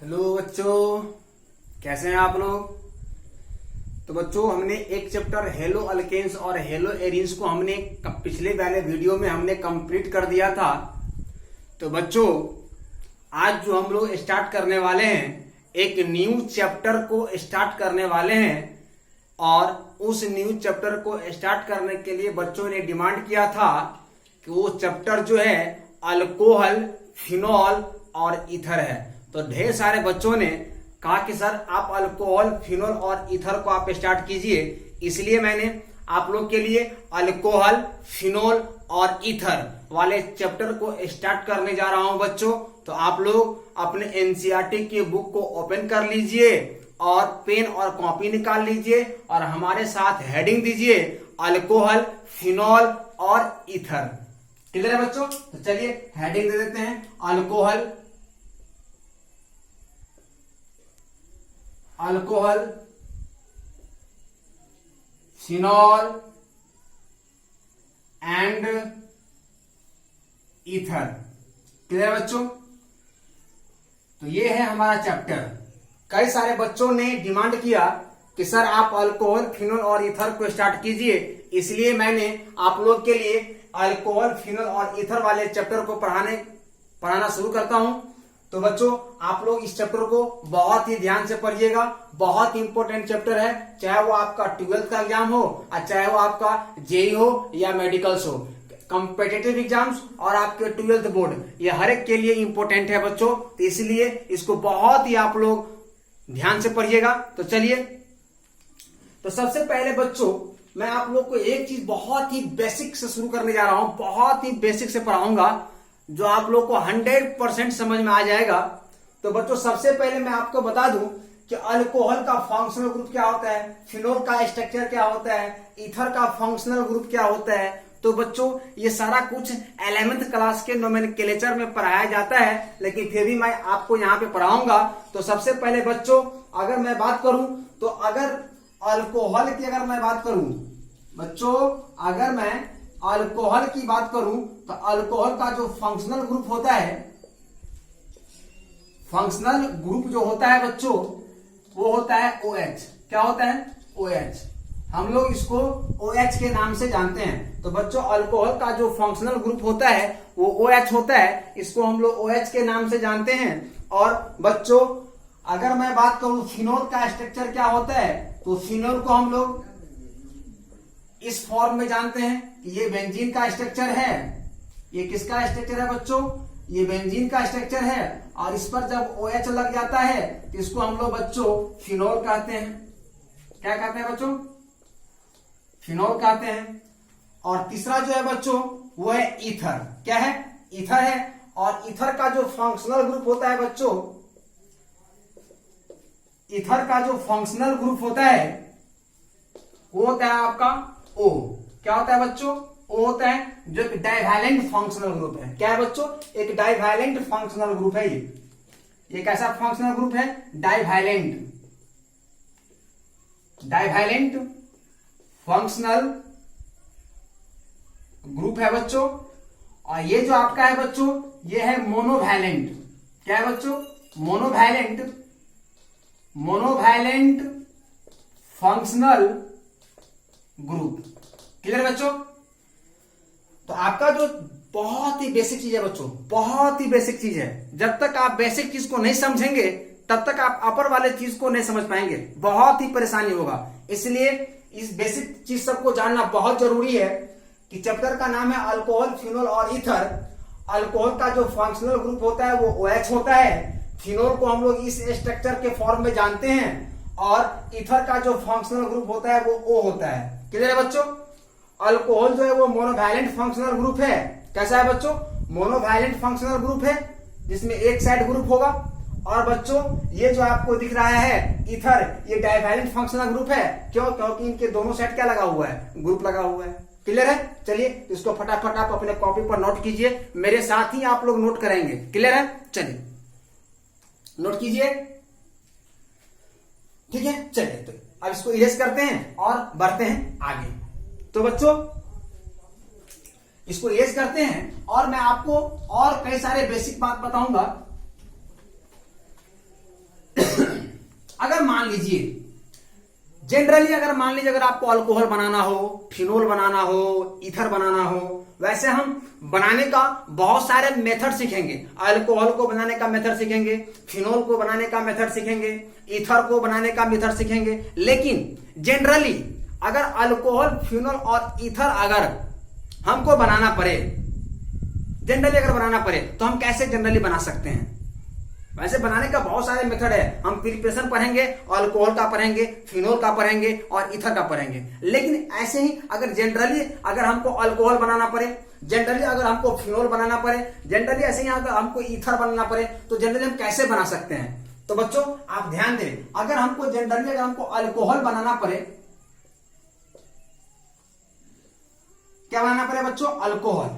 Hello बच्चों, कैसे हैं आप लोग। तो बच्चों, हमने एक चैप्टर हेलो अल्केन्स और हेलो एरीन्स को हमने पिछले वाले वीडियो में हमने कंप्लीट कर दिया था। तो बच्चों, आज जो हम लोग स्टार्ट करने वाले हैं, एक न्यू चैप्टर को स्टार्ट करने वाले हैं। और उस न्यू चैप्टर को स्टार्ट करने के लिए बच्चों ने डिमांड किया था कि वो चैप्टर जो है अल्कोहल, फिनॉल और ईथर है। तो ढेर सारे बच्चों ने कहा कि सर आप अल्कोहल, फिनॉल और ईथर को आप स्टार्ट कीजिए। इसलिए मैंने आप लोग के लिए अल्कोहल, फिनॉल और ईथर वाले चैप्टर को स्टार्ट करने जा रहा हूं बच्चों। तो आप लोग अपने एनसीईआरटी की बुक को ओपन कर लीजिए और पेन और कॉपी निकाल लीजिए और हमारे साथ हेडिंग दीजिए अल्कोहल, फिनॉल और ईथर। क्लियर है बच्चों। तो चलिए हेडिंग दे देते हैं alcohol, phenol and ether. Clear है बच्चों। तो ये है हमारा चैप्टर। कई सारे बच्चों ने डिमांड किया कि सर आप अल्कोहल, फिनॉल और ईथर को स्टार्ट कीजिए। इसलिए मैंने आप लोग के लिए अल्कोहल, फिनॉल और ईथर वाले चैप्टर को पढ़ाना शुरू करता हूं। तो बच्चों, आप लोग इस चैप्टर को बहुत ही ध्यान से पढ़िएगा। बहुत इंपॉर्टेंट चैप्टर है, चाहे वो आपका 12th का एग्जाम हो और चाहे वो आपका जेई हो या मेडिकल्स हो, कॉम्पिटिटिव एग्जाम्स और आपके 12th बोर्ड, ये हर एक के लिए इंपॉर्टेंट है बच्चों। तो इसलिए इसको बहुत ही आप लोग ध्यान से पढ़िएगा। तो चलिए, तो सबसे पहले बच्चों मैं आप लोग को एक चीज बहुत ही बेसिक से शुरू करने जा रहा हूं। बहुत ही बेसिक से पढ़ाऊंगा जो आप लोग को 100% समझ में आ जाएगा। तो बच्चों, सबसे पहले मैं आपको बता दूं कि अल्कोहल का फंक्शनल ग्रुप क्या होता है, फिनॉल का स्ट्रक्चर क्या होता है, ईथर का फंक्शनल ग्रुप क्या होता है। तो बच्चों, ये सारा कुछ 11th क्लास के नोमेनक्लेचर में पढ़ाया जाता है, लेकिन फिर भी मैं आपको यहाँ पे पढ़ाऊंगा। तो सबसे पहले बच्चों, अगर मैं बात करूं तो अगर अल्कोहल की अगर मैं बात करूं बच्चों, अगर मैं अल्कोहल की बात करूं तो अल्कोहल का जो फंक्शनल ग्रुप होता है, फंक्शनल ग्रुप जो होता है बच्चों, वो होता है OH। क्या होता है? OH। हम लोग इसको OH के नाम से जानते हैं। तो बच्चों, अल्कोहल का जो फंक्शनल ग्रुप होता है वो OH होता है। इसको हम लोग OH के नाम से जानते हैं। और बच्चों, अगर मैं बात करूं फिनॉल का स्ट्रक्चर क्या होता है, तो फिनॉल को हम लोग इस फॉर्म में जानते हैं कि ये बेंजीन का स्ट्रक्चर है। ये किसका स्ट्रक्चर है बच्चों? ये बेंजीन का स्ट्रक्चर है। और इस पर जब OH लग जाता है तो इसको हम लोग बच्चों फिनॉल कहते हैं। क्या कहते हैं बच्चों? फिनॉल कहते हैं। और तीसरा जो है बच्चों वो है ईथर। क्या है? ईथर है। और ईथर का जो फंक्शनल ग्रुप होता है बच्चों, ईथर का जो फंक्शनल ग्रुप होता है वो होता है आपका O। क्या होता है बच्चों? O होता है जो एक डाइवैलेंट फंक्शनल ग्रुप है। क्या है बच्चों? एक डाइवैलेंट फंक्शनल ग्रुप है। ये कैसा फंक्शनल ग्रुप है? डाइवैलेंट फंक्शनल ग्रुप है बच्चों। और ये जो आपका है बच्चों, ये है मोनोवैलेंट। क्या है बच्चों? Monovalent functional group. क्लियर बच्चों। तो आपका जो बहुत ही बेसिक चीज है बच्चों, बहुत ही बेसिक चीज है। जब तक आप बेसिक चीज को नहीं समझेंगे तब तक आप अपर वाले चीज को नहीं समझ पाएंगे, बहुत ही परेशानी होगा। इसलिए इस बेसिक चीज सबको जानना बहुत जरूरी है कि चैप्टर का नाम है अल्कोहल, फिनॉल और ईथर। अल्कोहल का जो फंक्शनल ग्रुप होता है वो OH होता है। फिनॉल को हम लोग इस स्ट्रक्चर के फॉर्म में जानते हैं। और ईथर का जो फंक्शनल ग्रुप होता है वो O होता है। क्लियर है बच्चों। अल्कोहल जो है वो मोनोवैलेंट फंक्शनल ग्रुप है। कैसा है बच्चों? मोनोवैलेंट फंक्शनल ग्रुप है जिसमें एक साइड ग्रुप होगा। और बच्चों, ये जो आपको दिख रहा है ईथर, ये डाइवैलेंट फंक्शनल ग्रुप है। क्यों? क्योंकि इनके दोनों साइड क्या लगा हुआ है? ग्रुप लगा हुआ है। क्लियर है। चलिए इसको फटाफट आप अपने कॉपी पर नोट कीजिए, मेरे साथ ही आप लोग नोट करेंगे। क्लियर है। चलिए नोट कीजिए। ठीक है। चलिए तो अब इसको इरेज करते हैं और बढ़ते हैं आगे। तो बच्चों, इसको इरेज करते हैं और मैं आपको और कई सारे बेसिक बात बताऊंगा। अगर मान लीजिए जनरली अगर आपको अल्कोहल बनाना हो, फिनोल बनाना हो, ईथर बनाना हो, वैसे हम बनाने का बहुत सारे मेथड सीखेंगे। अल्कोहल को बनाने का मेथड सीखेंगे, फिनोल को बनाने का मेथड सीखेंगे, ईथर को बनाने का मेथड सीखेंगे। लेकिन जनरली अगर अल्कोहल, फिनोल और ईथर अगर हमको बनाना पड़े, जनरली अगर बनाना पड़े तो हम कैसे जनरली बना सकते हैं? वैसे बनाने का बहुत सारे मेथड है। हम प्रिपरेशन पढ़ेंगे, अल्कोहल का पढ़ेंगे, फिनोल का पढ़ेंगे और ईथर का पढ़ेंगे। लेकिन ऐसे ही अगर जनरली अगर हमको अल्कोहल बनाना पड़े, जनरली अगर हमको फिनोल बनाना पड़े, जनरली ऐसे ही अगर हमको ईथर बनाना पड़े, तो जनरली हम कैसे बना सकते हैं? तो बच्चों आप ध्यान दें, अगर हमको अल्कोहल बनाना पड़े, क्या बनाना पड़े बच्चों? अल्कोहल।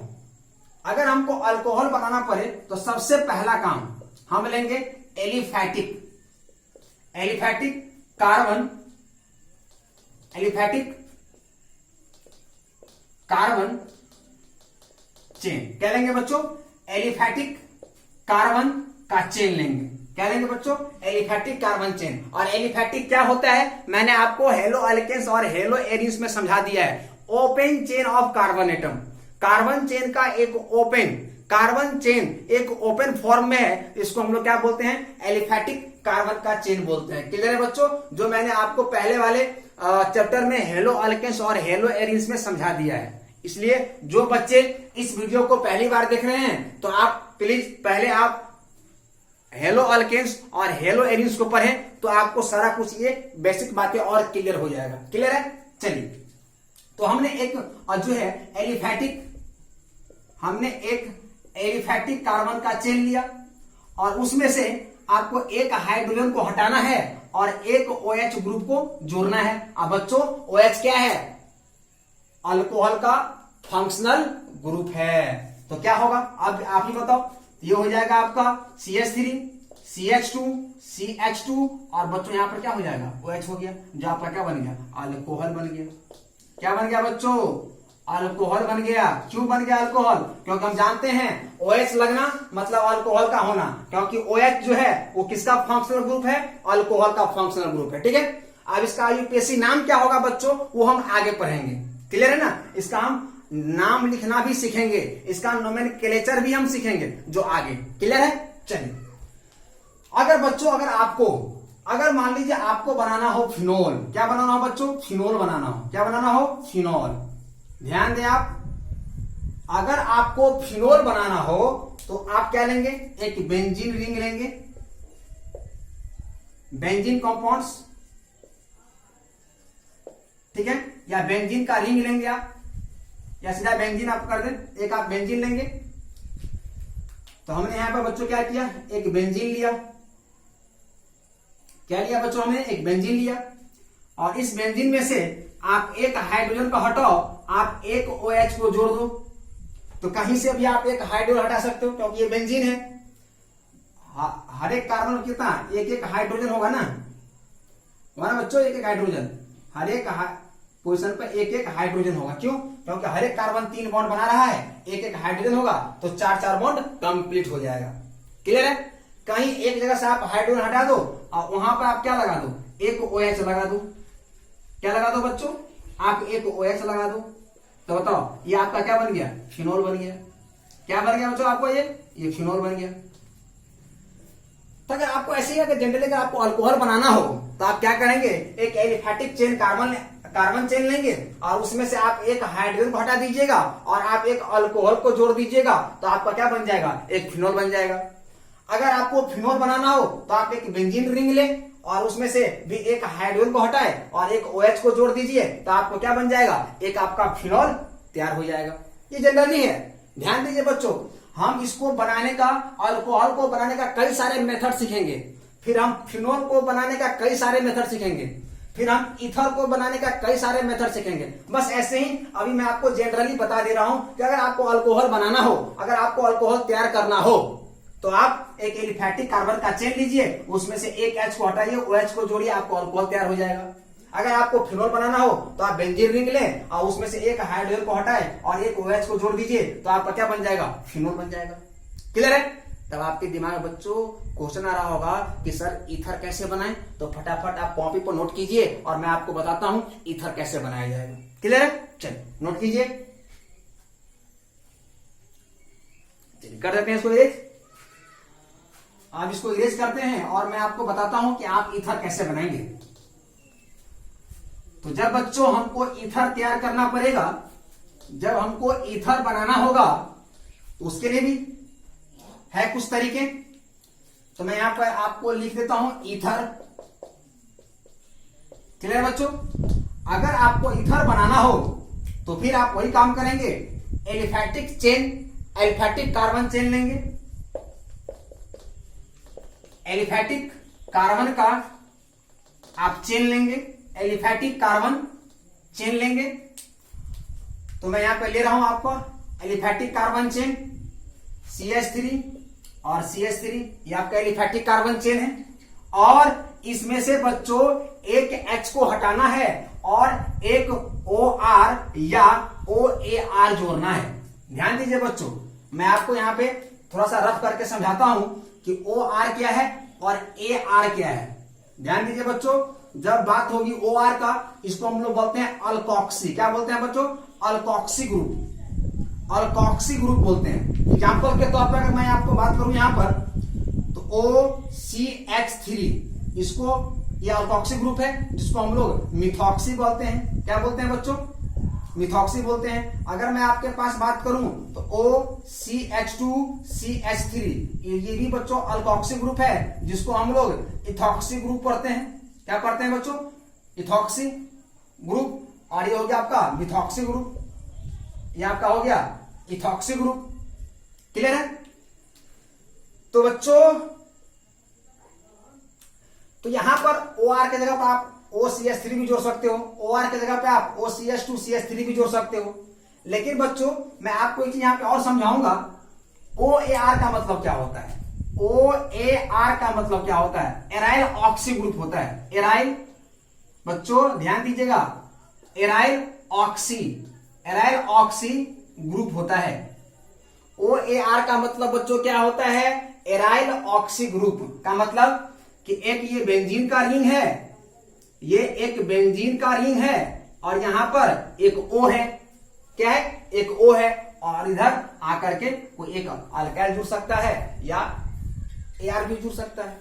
अगर हमको अल्कोहल बनाना पड़े तो सबसे पहला काम हम लेंगे एलिफैटिक कार्बन चेन। क्या लेंगे बच्चों? एलिफैटिक कार्बन का चेन लेंगे। क्या लेंगे बच्चों? Aliphatic carbon chain. और एलिफैटिक क्या होता है? मैंने आपको हेलो एल्केन्स और हेलो एरिन्स में समझा दिया है। Open chain of carbon atom. Carbon chain का एक ओपन फॉर्म में है, इसको हम लोग क्या बोलते हैं? एलिफैटिक कार्बन का चेन बोलते हैं। क्लियर है बच्चों? जो मैंने आपको पहले वाले चैप्टर में हेलो एल्केन्स और हेलो एरिन्स में समझा दिया है। इसलिए जो बच्चे इस वीडियो को पहली बार देख रहे हैं तो आप प्लीज पहले आप हेलो एल्केन्स और हेलो एरिन्स को पढ़ें, तो आपको सारा कुछ ये बेसिक बातें और क्लियर हो जाएगा। क्लियर है? चलिए, तो हमने एक जो है एलिफैटिक कार्बन का चेन लिया और उसमें से आपको एक हाइड्रोजन को हटाना है और एक OH ग्रुप को जोड़ना है। अब बच्चों OH क्या है? अल्कोहल का फंक्शनल ग्रुप है। तो क्या होगा? अब आप ही बताओ। ये हो जाएगा आपका CH3, CH2, CH2 और बच्चों यहां पर क्या हो जाएगा? OH हो गया, जो आपका क्या बन गया? अल्कोहल बन गया। क्या बन गया बच्चों? अल्कोहल बन गया। क्यों बन गया अल्कोहल? क्योंकि हम जानते हैं OH लगना मतलब अल्कोहल का होना, क्योंकि OH जो है वो किसका फंक्शनल ग्रुप है? अल्कोहल का फंक्शनल ग्रुप है। ठीक है, अब इसका IUPAC नाम क्या होगा बच्चों, वो हम आगे पढ़ेंगे। क्लियर है ना? इसका हम नाम लिखना भी सीखेंगे, इसका नोमेनक्लेचर भी हम सीखेंगे जो आगे। क्लियर है? चलिए, अगर बच्चों अगर मान लीजिए आपको बनाना हो फिनोल। क्या बनाना हो बच्चों? फिनोल बनाना हो। क्या बनाना हो? फिनोल। ध्यान दें आप, अगर आपको फिनोल बनाना हो तो आप क्या लेंगे? एक बेंजीन रिंग लेंगे, बेंजीन कंपाउंड्स, ठीक है, या बेंजीन का रिंग लेंगे आप, या सीधा बेंजीन आप कर दें। एक आप बेंजीन लेंगे। तो हमने यहां पर बच्चों क्या किया? एक बेंजीन लिया। क्या लिया बच्चों? हमने एक बेंजीन लिया और इस बेंजीन में से आप एक हाइड्रोजन को हटाओ, आप एक OH को जोड़ दो। तो कहीं से भी आप एक हाइड्रोजन हटा सकते हो क्योंकि ये बेंजीन है। हर एक कार्बन में कितना? एक हाइड्रोजन होगा ना बच्चों? एक हाइड्रोजन, हर एक पोजीशन पर एक हाइड्रोजन होगा। क्यों? क्योंकि हर एक कार्बन 3 बॉन्ड बना रहा है, एक हाइड्रोजन होगा तो 4 बॉन्ड कंप्लीट हो जाएगा। क्लियर है? कहीं एक जगह से आप हाइड्रोजन हटा दो और वहां पर आप क्या लगा दो? एक OH लगा दो। क्या लगा दो बच्चों? आप एक OH लगा दो। तो बताओ ये आपका क्या बन गया? फिनोल बन गया। क्या बन गया बच्चों आपको? ये फिनोल बन गया। तो अगर आपको ऐसे ही अगर जनरली अगर आपको अल्कोहल बनाना हो तो आप क्या करेंगे? एक एलिफैटिक चेन कार्बन चेन लेंगे और उसमें से आप एक हाइड्रोजन को हटा दीजिएगा और आप एक अल्कोहल को जोड़ दीजिएगा, तो आपका क्या बन जाएगा? एक फिनोल बन जाएगा। अगर आपको फिनोल बनाना हो तो आप एक बेंजीन रिंग ले और उसमें से भी एक हाइड्रोजन को हटाए और एक OH को जोड़ दीजिए, तो आपको क्या बन जाएगा? एक आपका फिनोल तैयार हो जाएगा। ये जनरली है। ध्यान दीजिए बच्चों, हम इसको बनाने का, अल्कोहल को बनाने का कई सारे मेथड सीखेंगे, फिर हम फिनोल को बनाने का कई सारे मेथड सीखेंगे, फिर हम ईथर को बनाने का कई सारे मेथड सीखेंगे। बस ऐसे ही अभी मैं आपको जनरली बता दे रहा हूं कि अगर आपको अल्कोहल बनाना हो, अगर आपको अल्कोहल तैयार करना हो, तो आप एक एलिफैटिक कार्बन का चेन लीजिए, उसमें से एक H को हटाइए, OH को जोड़िए, आपको अल्कोहल तैयार हो जाएगा। अगर आपको फिनोल बनाना हो तो आप बेंजीन रिंग लें और उसमें से एक हाइड्रोजन को हटाए और एक OH को जोड़ दीजिए, तो आपका क्या बन जाएगा? फिनोल बन जाएगा। क्लियर है? तब आपके दिमाग में बच्चों क्वेश्चन आ रहा होगा कि सर ईथर कैसे बनाएं, तो फटाफट आप कॉपी पर नोट कीजिए और मैं आपको बताता हूं ईथर कैसे बनाया जाएगा। क्लियर है? चलिए नोट कीजिए, चलिए कर देते हैं इसको इरेज। आप इसको इरेज करते हैं और मैं आपको बताता हूं कि आप ईथर कैसे बनाएंगे। तो जब बच्चों हमको ईथर तैयार करना पड़ेगा, जब हमको ईथर बनाना होगा, तो उसके लिए भी है कुछ तरीके। तो मैं यहां पर आपको लिख देता हूं ईथर। क्लियर बच्चों? अगर आपको ईथर बनाना हो तो फिर आप वही काम करेंगे, aliphatic chain, aliphatic carbon chain लेंगे। एलिफैटिक कार्बन का आप चेन लेंगे, एलिफैटिक कार्बन चेन लेंगे। तो मैं यहां पे ले रहा हूं आपको एलिफैटिक कार्बन चेन CH3 और CH3, ये आपका एलिफैटिक कार्बन चेन है। और इसमें से बच्चों एक H को हटाना है और एक OR या OAR जोड़ना है। ध्यान दीजिए बच्चों, मैं आपको यहां पे थोड़ा सा रफ करके समझाता हूं कि OR क्या है और AR क्या है। ध्यान दीजिए बच्चों, जब बात होगी OR का, इसको हम लोग बोलते हैं अल्कोक्सी। क्या बोलते हैं बच्चों? Alkoxy group. अल्कोक्सी ग्रुप बोलते हैं। एग्जाम्पल के तौर पर अगर मैं आपको बात करूं यहां पर, तो OCH3, इसको ये अल्कोक्सी ग्रुप है जिसको हम लोग मिथॉक्सी बोलते हैं। क्या बोलते हैं बच्चों? मिथॉक्सी बोलते हैं। अगर मैं आपके पास बात करूं तो OCH2CH3, ये भी बच्चों अल्कोक्सी ग्रुप है जिसको हम लोग इथॉक्सी ग्रुप पढ़ते हैं। क्या पढ़ते हैं बच्चों? Ethoxy group. और ये हो गया आपका मिथॉक्सी ग्रुप, ये आपका हो गया इथॉक्सी ग्रुप। क्लियर है? तो बच्चों, तो यहां पर OR की जगह पर आप OCH3 भी जोड़ सकते हो, OR की जगह पे आप OCH2CH3 भी जोड़ सकते हो। लेकिन बच्चों मैं आपको एक चीज यहां पे और समझाऊंगा, OAR का मतलब क्या होता है। OAR का मतलब क्या होता है? एराइल ऑक्सी ग्रुप होता है। एराइल, बच्चों ध्यान दीजिएगा, एराइल ऑक्सी ग्रुप होता है। OAR का मतलब बच्चों क्या होता है? एराइल ऑक्सी ग्रुप का मतलब कि एक ये बेंजीन का रिंग है, ये एक बेंजीन का रिंग है और यहां पर एक O है। क्या है? एक O है। और इधर आकर के कोई एक अल्काइल जुड़ सकता है या AR भी जुड़ सकता है,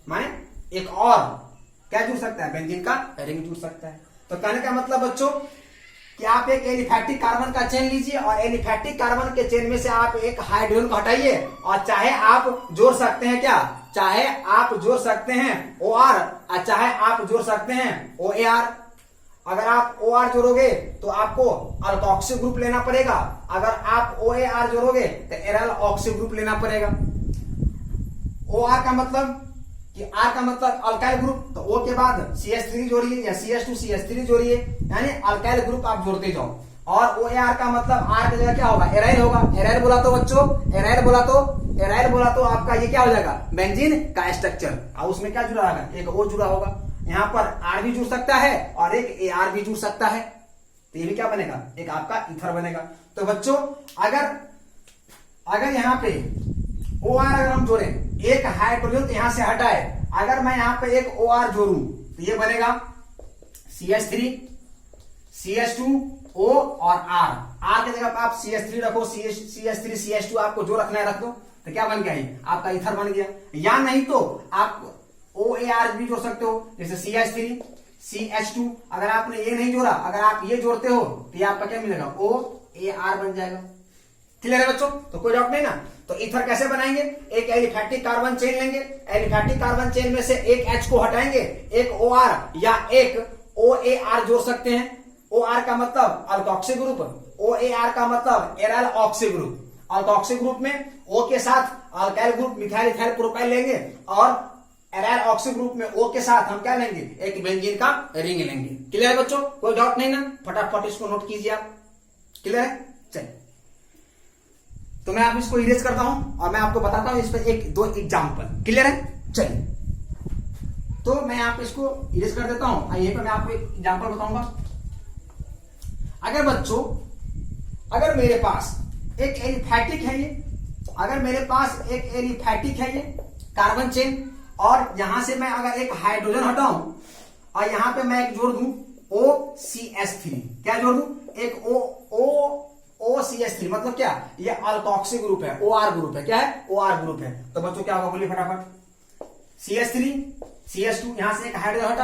माने एक और क्या जुड़ सकता है? बेंजीन का रिंग जुड़ सकता है। तो कहने का मतलब बच्चों कि आप एक एलिफैटिक कार्बन का चेन लीजिए और एलिफैटिक कार्बन के चेन में से आप एक हाइड्रोजन को हटाइए और चाहे आप जोड़ सकते हैं क्या? चाहे आप जोड़ सकते हैं OR और चाहे आप जोड़ सकते हैं OAR। अगर आप OR जोड़ोगे तो आपको अल्कोक्सी ग्रुप लेना पड़ेगा, अगर आप OAR जोड़ोगे तो एराइल ऑक्सी ग्रुप लेना पड़ेगा। OR का मतलब कि R का मतलब अल्काइल ग्रुप, तो O के बाद CH3 जोड़िए या CH2CH3 जोड़िए, यानी अल्काइल ग्रुप आप जोड़ते जाओ। और OAR का मतलब R की जगह क्या होगा? एराइल होगा। एराइल बोला तो बच्चों, एराइल बोला तो आपका ये क्या हो जाएगा? बेंजीन का स्ट्रक्चर। और उसमें क्या जुड़ा होगा? एक O जुड़ा होगा। यहां पर R भी जुड़ सकता है और एक AR भी जुड़ सकता है, तो ये भी क्या बनेगा? एक आपका ईथर बनेगा। तो बच्चों अगर यहां पे OR अगर हम जोड़े, एक हाइड्रोजन यहां से हटाए, अगर मैं यहां पे एक OR जोड़ूं तो ये बनेगा CH3, CH2O और R की जगह आप CH3 रखो, CH3 CH2 आपको जो रखना है रख दो, तो क्या बन गया? ये आपका ईथर बन गया। या नहीं तो आप OAR भी जोड़ सकते हो, जैसे CH3 CH2। अगर आपने ये नहीं जोड़ा, अगर आप ये जोड़ते हो तो ये आपका क्या मिलेगा? OAR बन जाएगा। क्लियर है बच्चों? तो कोई डाउट नहीं ना। तो ईथर कैसे बनाएंगे? एक एलिफैटिक कार्बन चेन लेंगे, एलिफैटिक कार्बन चेन में से एक H को हटाएंगे, एक OR या एक OAR जोड़ सकते हैं। OR का मतलब अल्कोक्सी ग्रुप, OAR का मतलब aryl oxy group. Alkoxy group में O के साथ alkyl group methyl ethyl propyl लेंगे और एराइल ऑक्सी ग्रुप में O के साथ हम क्या लेंगे? एक बेंजीन का रिंग लेंगे। क्लियर है बच्चों? कोई डाउट नहीं ना? फटाफट इसको नोट कीजिए आप। क्लियर है? चलिए, तो मैं आप इसको इरेज करता हूं और मैं आपको बताता हूं इस पर एक दो एग्जाम्पल। क्लियर है? चलिए, तो मैं आप इसको इरेज कर देता हूं। यहीं पर मैं आपको एक एग्जाम्पल बताऊंगा। अगर बच्चों, अगर मेरे पास एक एलिफैटिक है ये अगर मेरे पास एक एलिफैटिक है ये कार्बन चेन, और यहां से मैं अगर एक हाइड्रोजन हटाऊं और यहां पे मैं एक जोड़ दूं OCH3, क्या जोड़ दूं? एक OCH3 मतलब क्या? ये अल्कोक्सी ग्रुप है, OR ग्रुप है। क्या है? OR ग्रुप है। तो बच्चों क्या होगा बोलिए फटाफट? CH3 CH2, यहां से एक हाइड्रोजन हटा,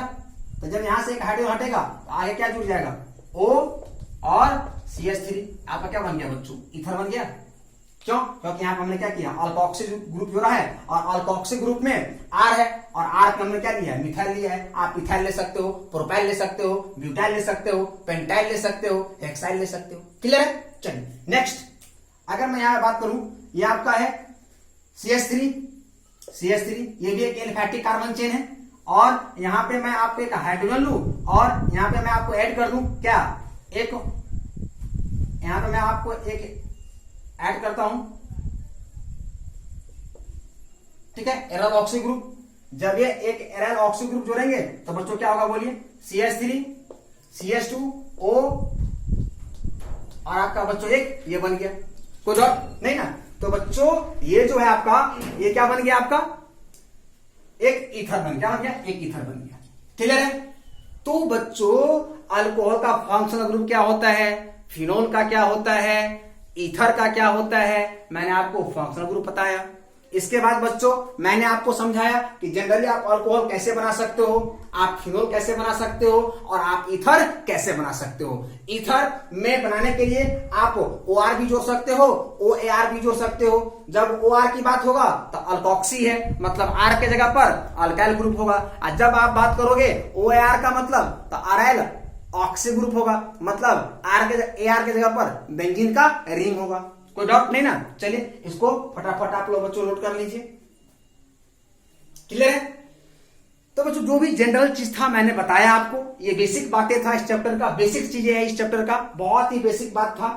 तो जब यहां से एक हाइड्रोजन हटेगा तो आगे क्या जुड़ जाएगा? O और CH3। आपका क्या बन गया बच्चों? ईथर बन गया। क्यों? क्योंकि यहां पर हमने क्या किया? अल्कोक्सी ग्रुप हो रहा है, और अल्कोक्सी ग्रुप में R है, और R पे हमने क्या लिया है? मिथाइल लिया है। आप मिथाइल ले सकते हो, प्रोपाइल ले सकते हो, ब्यूटाइल ले सकते हो, पेंटाइल ले सकते हो, हेक्साइल ले सकते हो। क्लियर है? चलिए नेक्स्ट, अगर मैं यहां बात करूं, ये आपका है CH3, ये भी एक एलिफैटिक कार्बन चेन है, और यहां पे मैं आपको एक हाइड्रोजन लूं और यहां पे मैं आपको ऐड कर दूं क्या? एक, यहां पे मैं आपको एक ऐड करता हूं, ठीक है, एराइल ऑक्सी ग्रुप। जब ये एक एराइल ऑक्सी ग्रुप जोड़ेंगे तो बच्चों क्या होगा बोलिए? CH3 CH2 O, और आपका बच्चों एक ये बन गया। कोई डॉट नहीं ना? तो बच्चों ये जो है आपका, ये क्या बन गया आपका? एक ईथर बन गया। क्या? एक ईथर बन गया। क्लियर है? तो बच्चों अल्कोहल का फंक्शनल ग्रुप क्या होता है, फिनोल का क्या होता है, ईथर का क्या होता है, मैंने आपको फंक्शनल ग्रुप बताया। इसके बाद बच्चों मैंने आपको समझाया कि जनरली आप अल्कोहल कैसे बना सकते हो, आप फिनोल कैसे बना सकते हो, और आप ईथर कैसे बना सकते हो। ईथर में बनाने के लिए आप OR भी जोड़ सकते हो, OAR भी जोड़ सकते हो। जब OR की बात होगा तो अल्कोक्सी है, मतलब R के जगह पर अल्काइल ग्रुप होगा, और जब आप बात करोगे OAR का मतलब तो अराइल ऑक्सी ग्रुप होगा, मतलब AR के जगह पर बेंजीन का रिंग होगा। कोई डाउट नहीं ना? चलिए इसको फटाफट आप लोग बच्चों नोट कर लीजिए। क्लियर है? तो बच्चों जो भी जनरल चीज था मैंने बताया आपको, ये बेसिक बातें था इस चैप्टर का, बेसिक चीजें है इस चैप्टर का, बहुत ही बेसिक बात था।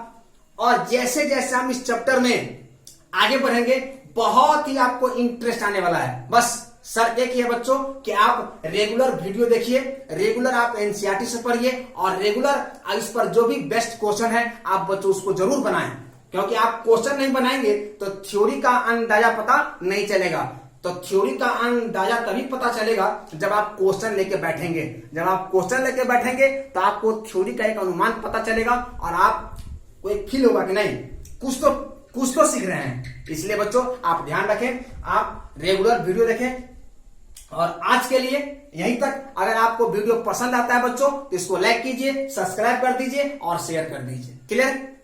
और जैसे जैसे हम इस चैप्टर में आगे बढ़ेंगे बहुत ही आपको इंटरेस्ट आने वाला है। बस सर एक ही है बच्चों कि आप रेगुलर वीडियो देखिए, रेगुलर आप एनसीईआरटी से पढ़िए, और रेगुलर इस पर जो भी बेस्ट क्वेश्चन है आप बच्चों उसको जरूर बनाएं, क्योंकि आप क्वेश्चन नहीं बनाएंगे तो थ्योरी का अंदाजा पता नहीं चलेगा। तो थ्योरी का अंदाजा तभी पता चलेगा जब आप क्वेश्चन लेके बैठेंगे। जब आप क्वेश्चन लेके बैठेंगे तो आपको थ्योरी का एक अनुमान पता चलेगा, और आपको एक फील होगा कि नहीं कुछ तो सीख रहे हैं। इसलिए बच्चों आप ध्यान रखें, आप रेगुलर वीडियो देखें। और आज के लिए यहीं तक। अगर आपको वीडियो पसंद आता है बच्चों तो इसको लाइक कीजिए, सब्सक्राइब कर दीजिए और शेयर कर दीजिए। क्लियर?